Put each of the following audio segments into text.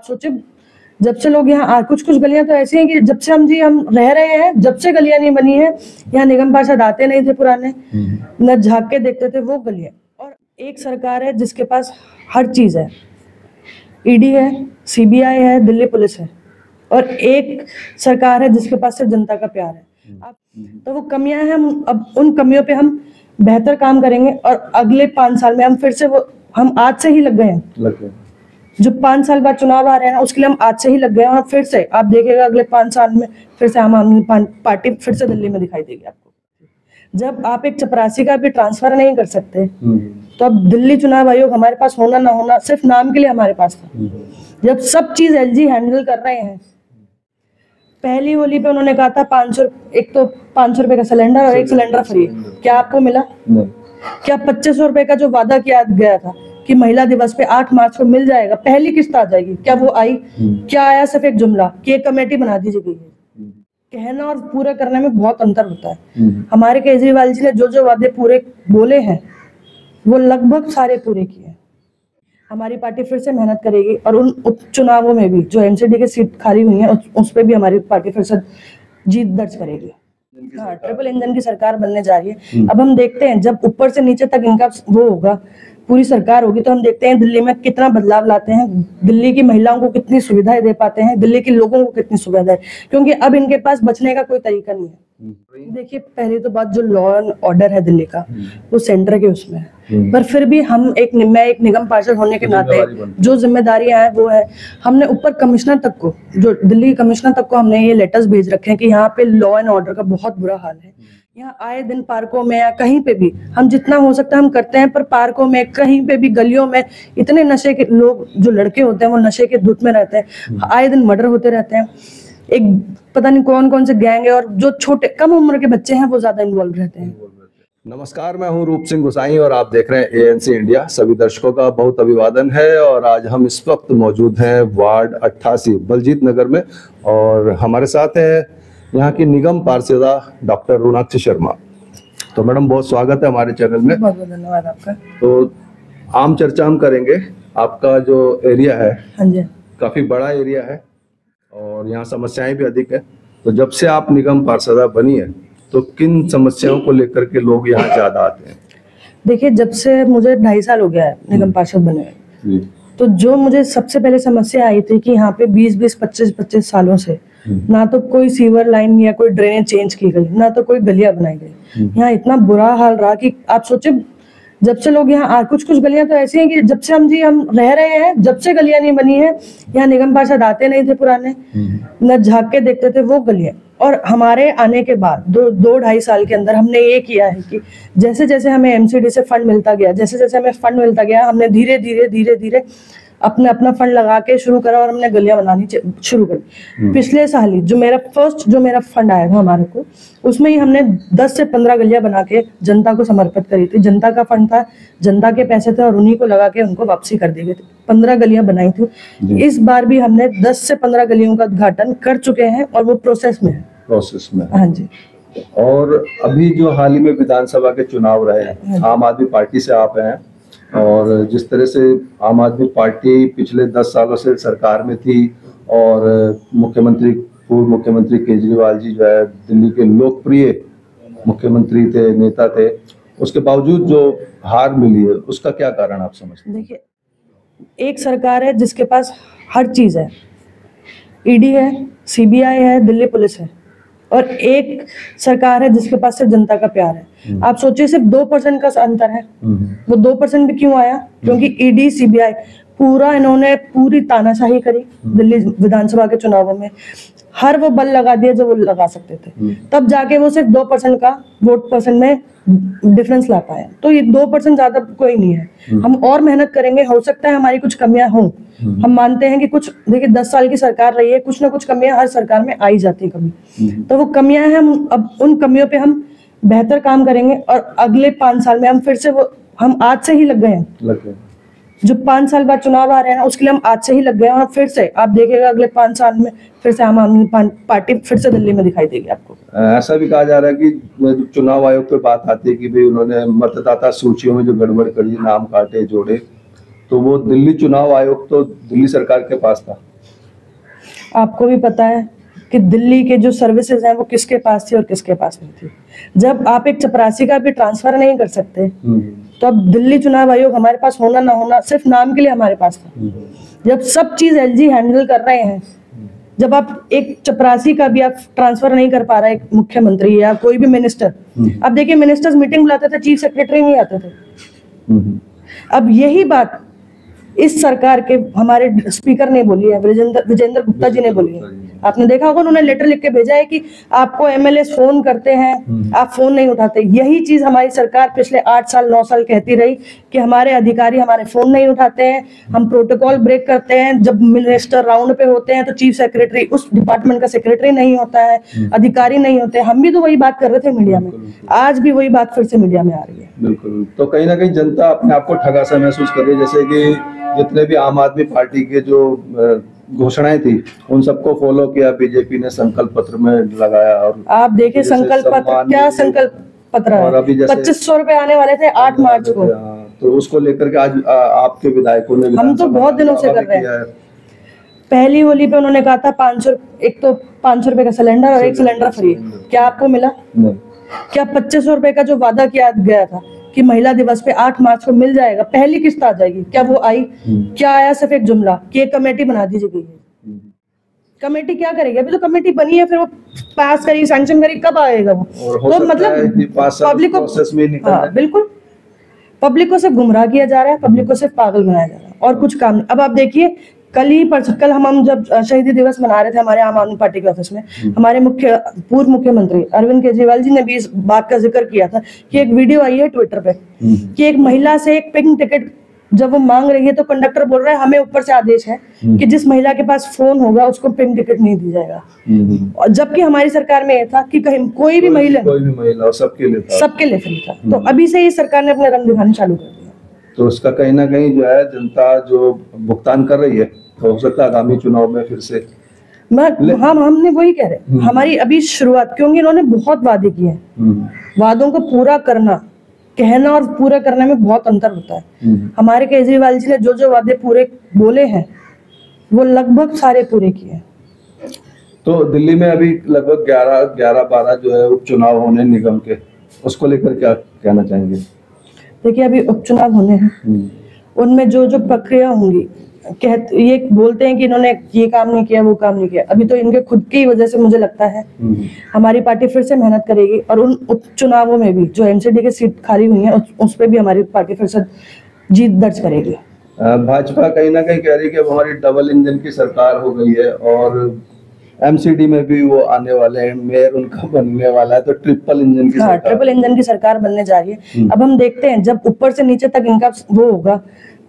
सोचे, जब से लोग यहाँ कुछ गलियां तो ऐसी हैं कि जब से हम रह रहे हैं, जब से गलियां नहीं बनी है, यहाँ निगम पार्षद आते नहीं थे पुराने, न झांक के देखते थे वो गलियां। और एक सरकार है जिसके पास हर चीज है, ईडी है, सीबीआई है, दिल्ली पुलिस है, और एक सरकार है जिसके पास सिर्फ जनता का प्यार है। तो वो कमियां हैं, अब उन कमियों पे हम बेहतर काम करेंगे और अगले 5 साल में हम फिर से हम आज से ही लग गए हैं। जो 5 साल बाद चुनाव आ रहे हैं ना, उसके लिए हम आज से ही लग गए हैं। और फिर से आप देखिएगा अगले 5 साल में फिर से आम आदमी पार्टी फिर से दिल्ली में दिखाई देगी आपको। जब आप एक चपरासी का भी ट्रांसफर नहीं कर सकते, तो अब दिल्ली चुनाव आयोग हमारे पास होना ना होना सिर्फ नाम के लिए हमारे पास था। जब सब चीज एलजी हैंडल कर रहे हैं, पहली होली पे उन्होंने कहा था 500, एक तो 500 रुपए का सिलेंडर और एक सिलेंडर फ्री, क्या आपको मिला? नहीं। क्या 2500 रुपए का जो वादा किया गया था कि महिला दिवस पे 8 मार्च को मिल जाएगा, पहली किस्त आ जाएगी, क्या वो आई? क्या आया? सिर्फ एक जुमला कि एक कमेटी बना दी गई है। कहना और पूरा करने में बहुत अंतर होता है। हमारे केजरीवाल जी ने जो वादे पूरे बोले हैं वो लगभग सारे पूरे किए। हमारी पार्टी फिर से मेहनत करेगी और उन उपचुनावों में भी जो एनसीडी की सीट खाली हुई है उस पर भी हमारी पार्टी फिर से जीत दर्ज करेगी। हाँ, ट्रिपल इंजन की सरकार बनने जा रही है। अब हम देखते हैं जब ऊपर से नीचे तक इनका वो होगा, पूरी सरकार होगी, तो हम देखते हैं दिल्ली में कितना बदलाव लाते हैं, दिल्ली की महिलाओं को कितनी सुविधाएं दे पाते हैं, दिल्ली के लोगों को कितनी सुविधाएं, क्योंकि अब इनके पास बचने का कोई तरीका नहीं है। देखिए, पहली तो बात, जो लॉ एंड ऑर्डर है दिल्ली का वो सेंटर के उसमें है, पर फिर भी हम मैं एक निगम पार्षद होने के नाते जो जिम्मेदारियां हैं वो है, हमने ऊपर कमिश्नर तक को, जो दिल्ली कमिश्नर तक को हमने ये लेटर्स भेज रखे हैं कि यहाँ पे लॉ एंड ऑर्डर का बहुत बुरा हाल है। यहाँ आए दिन पार्कों में या कहीं पे भी हम जितना हो सकता है हम करते हैं, पर पार्कों में कहीं पे भी गलियों में इतने नशे के लोग, जो लड़के होते हैं वो नशे के धुत में रहते हैं, आए दिन मर्डर होते रहते हैं। एक पता नहीं कौन से गैंग है, और जो छोटे कम उम्र के बच्चे हैं वो ज्यादा इन्वॉल्व रहते हैं। नमस्कार, मैं हूं रूप सिंह गुसाई और आप देख रहे हैं एएनसी इंडिया। सभी दर्शकों का बहुत अभिवादन है। और आज हम इस वक्त मौजूद हैं वार्ड 88 बलजीत नगर में, और हमारे साथ है यहाँ की निगम पार्षदा डॉक्टर रोनाक्षी शर्मा। तो मैडम, बहुत स्वागत है हमारे चैनल में। बहुत बहुत धन्यवाद आपका। तो आम चर्चा हम करेंगे। आपका जो एरिया है, हाँ जी, काफी बड़ा एरिया है और यहाँ समस्याएं भी अधिक है। तो जब से आप निगम पार्षदा बनी है, तो किन समस्याओं को लेकर के लोग यहाँ ज्यादा आते हैं? देखिए, जब से मुझे 2.5 साल हो गया है निगम पार्षद बने हुए, तो जो मुझे सबसे पहले समस्या आई थी कि यहाँ पे 20-20, 25-25 सालों से ना तो कोई सीवर लाइन या कोई ड्रेनेज चेंज की गई, ना तो कोई गलियां बनाई गई। यहाँ इतना बुरा हाल रहा कि आप सोचे, जब से लोग यहाँ कुछ गलियां तो ऐसी हैं कि जब से हम रह रहे हैं, जब से गलियां नहीं बनी है, यहाँ निगम पार्षद आते नहीं थे पुराने, न झांक के देखते थे वो गलियां। और हमारे आने के बाद 2-2.5 साल के अंदर हमने ये किया है कि जैसे जैसे हमें एमसीडी से फंड मिलता गया, जैसे जैसे हमें फंड मिलता गया, हमने धीरे धीरे अपना फंड लगा के शुरू करा और हमने गलियां बनानी शुरू करी। पिछले साल ही जो मेरा फंड आया था हमारे को, उसमें ही हमने 10 से 15 गलियां बना के जनता को समर्पित करी थी। जनता का फंड था, जनता के पैसे थे, और उन्हीं को लगा के उनको वापसी कर दी गई थी। 15 गलियां बनाई थी। इस बार भी हमने 10 से 15 गलियों का उद्घाटन कर चुके हैं और वो प्रोसेस में है। हाँ जी। और अभी जो हाल ही में विधानसभा के चुनाव रहे हैं, आम आदमी पार्टी से आप हैं, और जिस तरह से आम आदमी पार्टी पिछले 10 सालों से सरकार में थी, और पूर्व मुख्यमंत्री केजरीवाल जी जो है दिल्ली के लोकप्रिय मुख्यमंत्री थे, नेता थे, उसके बावजूद जो हार मिली है, उसका क्या कारण आप समझते हैं? देखिए, एक सरकार है जिसके पास हर चीज है, ईडी है, सीबीआई है, दिल्ली पुलिस है, और एक सरकार है जिसके पास सिर्फ जनता का प्यार है। आप सोचिए, सिर्फ 2% का अंतर है। वो 2% भी क्यों आया? क्योंकि ईडी सीबीआई इन्होंने पूरी तानाशाही करी दिल्ली विधानसभा के चुनावों में, हर वो बल लगा दिया जो वो लगा सकते थे, तब जाके वो सिर्फ 2% का वोट परसेंट में डिफरेंस ला पाए। तो ये 2% ज्यादा कोई नहीं है। हम और मेहनत करेंगे, हो सकता है हमारी कुछ कमियां हों, हम मानते हैं कि कुछ, देखिए 10 साल की सरकार रही है, कुछ ना कुछ कमियां हर सरकार में आई जाती है कभी, तो वो कमियां हैं। हम अब उन कमियों पे हम बेहतर काम करेंगे और अगले 5 साल में हम फिर से हम आज से ही लग गए हैं। जो 5 साल बाद चुनाव आ रहे हैं उसके लिए हम आज से ही लग गए हैं, और फिर से आप देखिएगा अगले 5 साल में फिर से आम आदमी पार्टी फिर से दिल्ली में दिखाई देगी आपको। ऐसा भी कहा जा रहा है कि चुनाव आयोग पे बात आती है कि भाई उन्होंने मतदाता सूचियों में जो गड़बड़ करी, नाम काटे जोड़े, तो वो दिल्ली चुनाव आयोग तो दिल्ली सरकार के पास था, आपको भी पता है कि दिल्ली के जो सर्विसेज हैं वो किसके पास थी और किसके पास नहीं थी। जब आप एक चपरासी का भी ट्रांसफर नहीं कर सकते तो अब दिल्ली चुनाव आयोग हमारे पास होना ना होना सिर्फ नाम के लिए हमारे पास था। जब सब चीज एलजी हैंडल कर रहे हैं, जब आप एक चपरासी का भी आप ट्रांसफर नहीं कर पा रहे, एक मुख्यमंत्री या कोई भी मिनिस्टर, अब देखिए मिनिस्टर्स मीटिंग बुलाते थे, चीफ सेक्रेटरी नहीं आते थे। अब यही बात इस सरकार के हमारे स्पीकर ने बोली है, विजेंद्र गुप्ता जी ने बोली है। आपने देखा होगा उन्होंने लेटर लिख के भेजा है कि आपको एमएलए फोन करते हैं, आप फोन नहीं उठाते। यही चीज हमारी सरकार पिछले 8 साल 9 साल कहती रही कि हमारे अधिकारी हमारे फोन नहीं उठाते हैं, हम प्रोटोकॉल ब्रेक करते हैं। जब मिनिस्टर राउंड पे होते हैं तो चीफ सेक्रेटरी, उस डिपार्टमेंट का सेक्रेटरी नहीं होता है, अधिकारी नहीं होते। हम भी तो वही बात कर रहे थे मीडिया में, आज भी वही बात फिर से मीडिया में आ रही है। बिल्कुल। तो कहीं ना कहीं जनता अपने आप को ठगा सा महसूस कर रही है, जैसे कि जितने भी आम आदमी पार्टी के जो घोषणाएं थी उन सबको फॉलो किया बीजेपी ने, संकल्प पत्र में लगाया। और आप देखिए संकल्प पत्र, क्या संकल्प पत्र है, 2500 रुपए आने वाले थे 8 मार्च को, तो उसको लेकर के आज आपके विधायकों ने, हम तो बहुत दिनों से कर रहे हैं। पहली होली पे उन्होंने कहा था 500, एक तो 500 रुपए का सिलेंडर और एक सिलेंडर फ्री। क्या आपको मिला? नहीं। क्या 2500 रुपए का जो वादा किया गया था कि महिला दिवस पे 8 मार्च को मिल जाएगा, पहली किस्त आ जाएगी, क्या वो आई? क्या आया? सिर्फ एक जुमला कि एक कमेटी बना दी गई है। कमेटी क्या करेगी? अभी तो कमेटी बनी है, फिर वो पास करी, सैंक्शन करी, कब आएगा वो? तो मतलब पब्लिक को, हाँ बिल्कुल, पब्लिक को सिर्फ गुमराह किया जा रहा है, पब्लिक को सिर्फ पागल बनाया जा रहा है और कुछ काम नहीं। अब आप देखिए कल हम जब शहीदी दिवस मना रहे थे हमारे आम आदमी पार्टी के ऑफिस में, हमारे पूर्व मुख्यमंत्री अरविंद केजरीवाल जी ने भी इस बात का जिक्र किया था कि एक वीडियो आई है ट्विटर पे कि एक महिला से एक पिंक टिकट जब वो मांग रही है तो कंडक्टर बोल रहा है हमें ऊपर से आदेश है कि जिस महिला के पास फोन होगा उसको पिंक टिकट नहीं दी जाएगा। और जबकि हमारी सरकार में यह था कि कहीं कोई भी महिला सबके लिए फ्री था। तो अभी से ही सरकार ने अपने रंग दिखाने चालू कर दिया। तो उसका कहीं ना कहीं जो है जनता जो भुगतान कर रही है, तो हो सकता है आगामी चुनाव में फिर से हमने वही कह रहे, हमारी अभी शुरुआत, क्योंकि इन्होंने बहुत वादे किए हैं। वादों को पूरा करना, कहना और पूरा करने में बहुत अंतर होता है। हमारे केजरीवाल जी ने जो जो वादे पूरे बोले हैं वो लगभग सारे पूरे किए। तो दिल्ली में अभी लगभग 11-12 जो है उपचुनाव होने निगम के, उसको लेकर क्या कहना चाहेंगे? देखिए अभी उपचुनाव होने हैं, उनमें जो जो प्रक्रिया होंगी, ये बोलते हैं कि इन्होंने ये काम नहीं किया वो काम नहीं किया, अभी तो इनके खुद की वजह से मुझे लगता है हमारी पार्टी फिर से मेहनत करेगी और उन उपचुनावों में भी जो एमसीडी की सीट खाली हुई है उस पे भी हमारी पार्टी फिर से जीत दर्ज करेगी। भाजपा कहीं ना कहीं कह रही है कि अब हमारी डबल इंजन की सरकार हो गई है और एमसीडी में भी वो आने वाले हैं, मेयर उनका बनने वाला है, तो ट्रिपल इंजन की सरकार, ट्रिपल इंजन की सरकार बनने जा रही है। अब हम देखते हैं जब ऊपर से नीचे तक इनका वो होगा,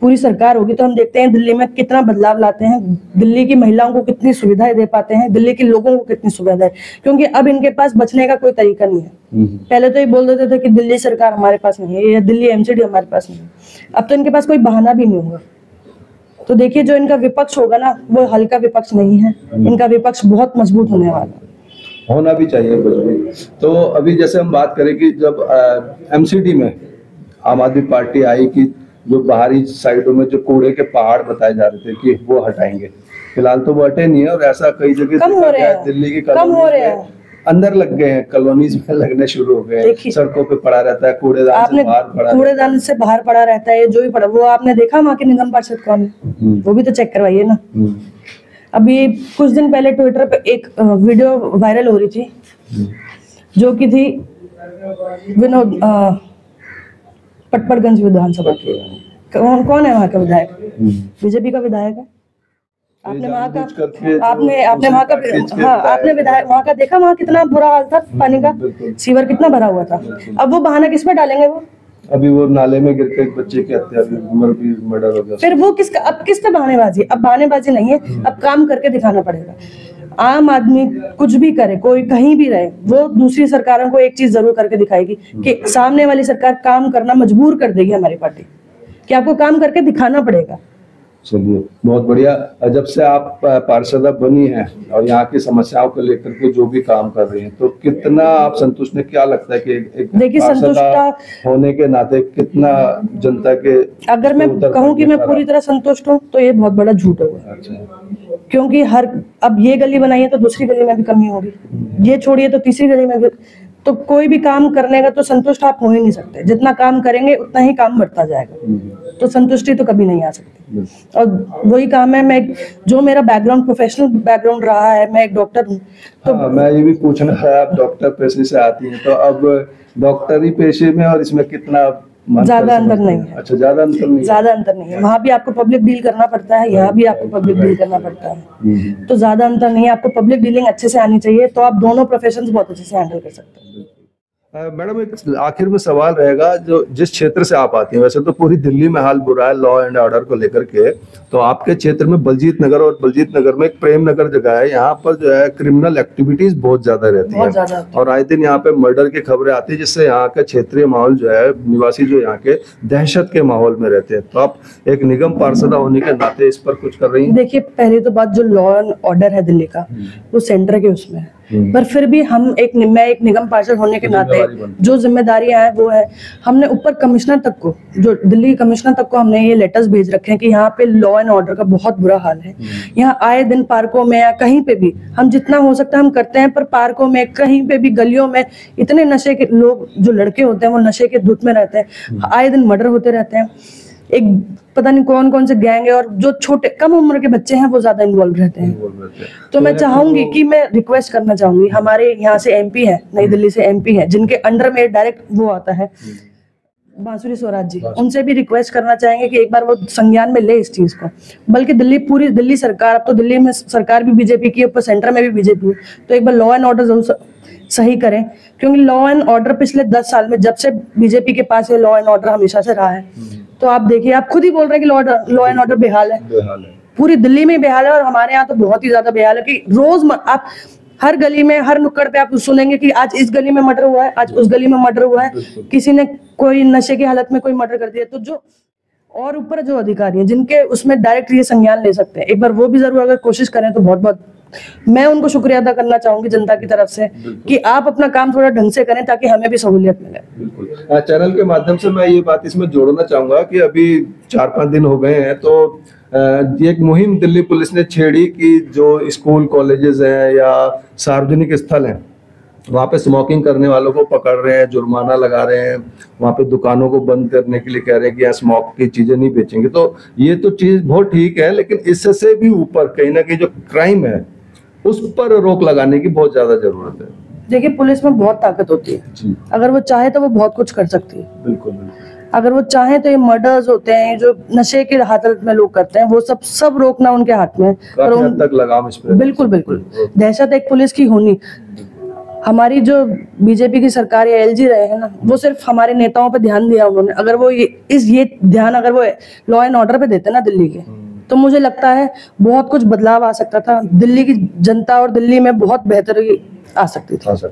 पूरी सरकार होगी, तो हम देखते हैं दिल्ली में कितना बदलाव लाते हैं, दिल्ली की महिलाओं को कितनी सुविधाएं दे पाते हैं, दिल्ली के लोगों को कितनी सुविधाएं, क्योंकि अब इनके पास बचने का कोई तरीका नहीं है। पहले तो ये बोल देते थे कि दिल्ली सरकार हमारे पास नहीं है या दिल्ली एमसीडी हमारे पास नहीं है, अब तो इनके पास कोई बहाना भी नहीं होगा। तो देखिए जो इनका विपक्ष होगा ना वो हल्का विपक्ष नहीं है, इनका विपक्ष बहुत मजबूत होने वाला है, होना भी चाहिए कुछ भी। तो अभी जैसे हम बात करें कि जब एमसीडी में आम आदमी पार्टी आई कि जो बाहरी साइडों में जो कूड़े के पहाड़ बताए जा रहे थे कि वो हटाएंगे, फिलहाल तो वो हटे नहीं है और ऐसा कई जगह कम हो रहे हैं, दिल्ली की कम हो रहे हैं, अंदर लग गए हैं, कॉलोनीज में लगने शुरू हो गए, सड़कों पे पड़ा रहता है कूड़ेदान से बाहर पड़ा, कूड़ेदान से बाहर पड़ा रहता है, जो भी पड़ा वो आपने देखा वहाँ के निगम पार्षद कौन है, वो भी तो चेक करवाइए ना। अभी कुछ दिन पहले ट्विटर पे एक वीडियो वायरल हो रही थी जो कि थी विनोद पटपड़गंज विधानसभा के, कौन है वहाँ का विधायक? बीजेपी का विधायक है। आपने वहाँ का वहाँ का देखा, वहाँ कितना बुरा हाल था पानी का, सीवर कितना भरा हुआ था। अब वो बहाना किस पे डालेंगे? वो अभी वो नाले में गिर के एक बच्चे की हत्या भी, मर्डर हो गया, फिर वो अब किस पे बहानेबाजी? अब बहानेबाजी नहीं है, अब काम करके दिखाना पड़ेगा। आम आदमी कुछ भी करे, कोई कहीं भी रहे, वो दूसरी सरकारों को एक चीज जरूर करके दिखाएगी कि सामने वाली सरकार काम करना मजबूर कर देगी हमारी पार्टी कि आपको काम करके दिखाना पड़ेगा। चलिए बहुत बढ़िया। जब से आप पार्षद बनी हैं और यहाँ की समस्याओं को लेकर के जो भी काम कर रही हैं, तो कितना आप संतुष्ट हैं? क्या लगता है कि एक देखिए संतुष्ट होने के नाते कितना जनता के, अगर मैं कहूँ कि मैं पूरी तरह संतुष्ट हूँ तो ये बहुत बड़ा झूठ होगा। अच्छा। क्योंकि अब ये गली बनाई है तो दूसरी गली में भी कमी होगी, ये छोड़िए तो तीसरी गली में भी। तो कोई भी काम करने का तो संतुष्ट आप हो ही नहीं सकते, जितना काम करेंगे उतना ही काम बढ़ता जाएगा, तो संतुष्टि तो कभी नहीं आ सकती। और वही काम है, जो मेरा बैकग्राउंड प्रोफेशनल बैकग्राउंड रहा है, मैं एक डॉक्टर हूँ। तो मैं ये भी पूछना है, आप डॉक्टर पेशे से आती हैं, तो अब डॉक्टरी पेशे में और इसमें कितना ज्यादा अंतर नहीं है। अच्छा, ज्यादा अंतर नहीं है। ज्यादा अंतर नहीं है, वहाँ भी आपको पब्लिक डील करना पड़ता है, यहाँ भी आपको पब्लिक डील करना पड़ता है, तो ज्यादा अंतर नहीं है। आपको पब्लिक डीलिंग अच्छे से आनी चाहिए, तो आप दोनों प्रोफेशंस बहुत अच्छे से हैंडल कर सकते हैं। मैडम, एक आखिर में सवाल रहेगा, जो जिस क्षेत्र से आप आती हैं, वैसे तो पूरी दिल्ली में हाल बुरा है लॉ एंड ऑर्डर को लेकर के, तो आपके क्षेत्र में बलजीत नगर, और बलजीत नगर में एक प्रेम नगर जगह है, यहाँ पर जो है क्रिमिनल एक्टिविटीज बहुत ज्यादा रहती है, और आए दिन यहाँ पे मर्डर की खबरें आती है, जिससे यहाँ का क्षेत्रीय माहौल जो है, निवासी जो यहाँ के दहशत के माहौल में रहते हैं। तो आप एक निगम पार्षदा होने के नाते इस पर कुछ कर रही हैं? देखिए, पहले तो बात, जो लॉ एंड ऑर्डर है दिल्ली का, वो सेंटर के उसमें है, पर फिर भी मैं एक निगम पार्षद होने के नाते जो जिम्मेदारियां हैं वो है, हमने ऊपर कमिश्नर तक को, जो दिल्ली कमिश्नर तक को हमने ये लेटर्स भेज रखे हैं कि यहाँ पे लॉ एंड ऑर्डर का बहुत बुरा हाल है। यहाँ आए दिन पार्कों में या कहीं पे भी हम जितना हो सकता है हम करते हैं, पर पार्कों में, कहीं पे भी, गलियों में इतने नशे के लोग, जो लड़के होते हैं वो नशे के धुत में रहते हैं, आए दिन मर्डर होते रहते हैं, एक पता नहीं कौन कौन से गैंग है, और जो छोटे कम उम्र के बच्चे हैं वो ज्यादा इन्वॉल्व रहते हैं। तो मैं चाहूंगी कि मैं रिक्वेस्ट करना चाहूंगी, हमारे यहाँ से एमपी है, नई दिल्ली से एमपी है, जिनके अंडर में डायरेक्ट वो आता है, बांसुरी स्वराज जी, उनसे भी रिक्वेस्ट करना चाहेंगे कि एक बार वो संज्ञान में ले इस चीज को। बल्कि पूरी दिल्ली सरकार, अब तो दिल्ली में सरकार भी बीजेपी की, ऊपर सेंटर में भी बीजेपी, तो एक बार लॉ एंड ऑर्डर जरूर सही करें, क्योंकि लॉ एंड ऑर्डर पिछले 10 साल में, जब से बीजेपी के पास ये लॉ एंड ऑर्डर हमेशा से रहा है, तो आप देखिए, आप खुद ही बोल रहे हैं कि लॉ एंड ऑर्डर बेहाल है, पूरी दिल्ली में बेहाल है, और हमारे यहाँ तो बहुत ही ज्यादा बेहाल है कि रोज आप हर गली में, हर नुक्कड़ पे आप सुनेंगे कि आज इस गली में मर्डर हुआ है, आज उस गली में मर्डर हुआ है, किसी ने कोई नशे की हालत में कोई मर्डर कर दिया। तो जो और ऊपर जो अधिकारी हैं, जिनके उसमें डायरेक्ट ये संज्ञान ले सकते हैं, एक बार वो भी जरूर अगर कोशिश करें तो बहुत बहुत मैं उनको शुक्रिया अदा करना चाहूंगी जनता की तरफ से, कि आप अपना काम थोड़ा ढंग से करें ताकि हमें भी सहूलियत मिले। बिल्कुल, चैनल के माध्यम से मैं ये बात इसमें जोड़ना चाहूंगा कि अभी 4-5 दिन हो गए हैं, तो एक मुहिम दिल्ली पुलिस ने छेड़ी कि जो स्कूल कॉलेजेस हैं या सार्वजनिक स्थल हैं, वहाँ पे स्मोकिंग करने वालों को पकड़ रहे हैं, जुर्माना लगा रहे हैं, वहाँ पे दुकानों को बंद करने के लिए कह रहे हैं कि यहाँ स्मोक की चीजें नहीं बेचेंगे। तो ये तो चीज बहुत ठीक है, लेकिन इससे भी ऊपर कहीं ना कहीं जो क्राइम है उस पर रोक लगाने की बहुत ज्यादा जरूरत है। देखिए, पुलिस में बहुत ताकत होती है, अगर वो चाहे तो वो बहुत कुछ कर सकती है। बिल्कुल, अगर वो चाहे तो ये मर्डर्स होते हैं, जो नशे के हालत में लोग करते हैं, वो सब रोकना उनके हाथ में है। तक लगाम इस पे। बिल्कुल बिल्कुल, दहशत एक पुलिस की होनी। हमारी जो बीजेपी की सरकार या एलजी रहे हैं ना, वो सिर्फ हमारे नेताओं पे ध्यान दिया उन्होंने। अगर वो ये ध्यान अगर वो लॉ एंड ऑर्डर पे देते ना दिल्ली के, तो मुझे लगता है बहुत कुछ बदलाव आ सकता था, दिल्ली की जनता और दिल्ली में बहुत बेहतरी आ सकती थी।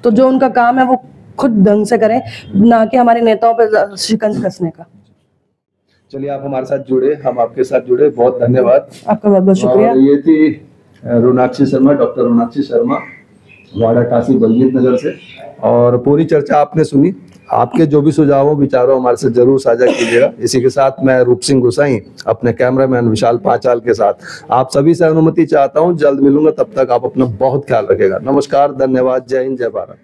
तो जो उनका काम है वो खुद ढंग से करें, ना कि हमारे नेताओं पर शिकंज कसने का। चलिए, आप हमारे साथ जुड़े, हम आपके साथ जुड़े, बहुत धन्यवाद आपका, बहुत बहुत शुक्रिया। ये थी रोनाक्षी शर्मा, डॉक्टर रोनाक्षी शर्मा, वाड़ा टासी, बलजीत नगर से। और पूरी चर्चा आपने सुनी, आपके जो भी सुझाव हो, विचारों हमारे से जरूर साझा कीजिएगा। इसी के साथ मैं रूप सिंह गुसाई अपने कैमरामैन विशाल पांचाल के साथ आप सभी से अनुमति चाहता हूं, जल्द मिलूंगा, तब तक आप अपना बहुत ख्याल रखिएगा। नमस्कार, धन्यवाद, जय हिंद, जय भारत।